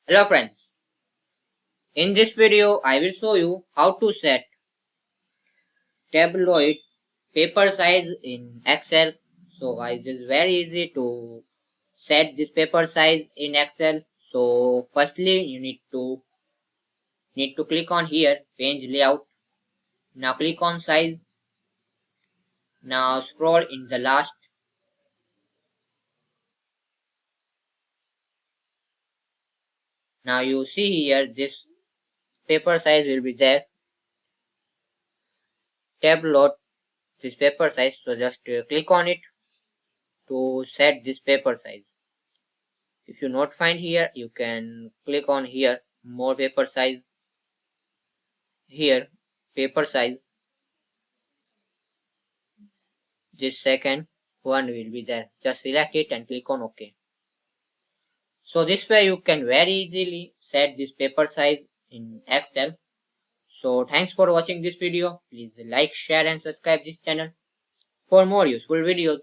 Hello friends, in this video I will show you how to set tabloid paper size in Excel. So guys, it is very easy to set this paper size in Excel. So firstly you need to click on here page layout. Now click on size. Now scroll in the last. Now you see here this paper size will be there. Tabloid this paper size. So just click on it to set this paper size. If you not find here, you can click on here more paper size. Here paper size, this second one will be there. Just select it and click on OK. So this way you can very easily set this paper size in Excel. So thanks for watching this video. Please like, share and subscribe this channel for more useful videos.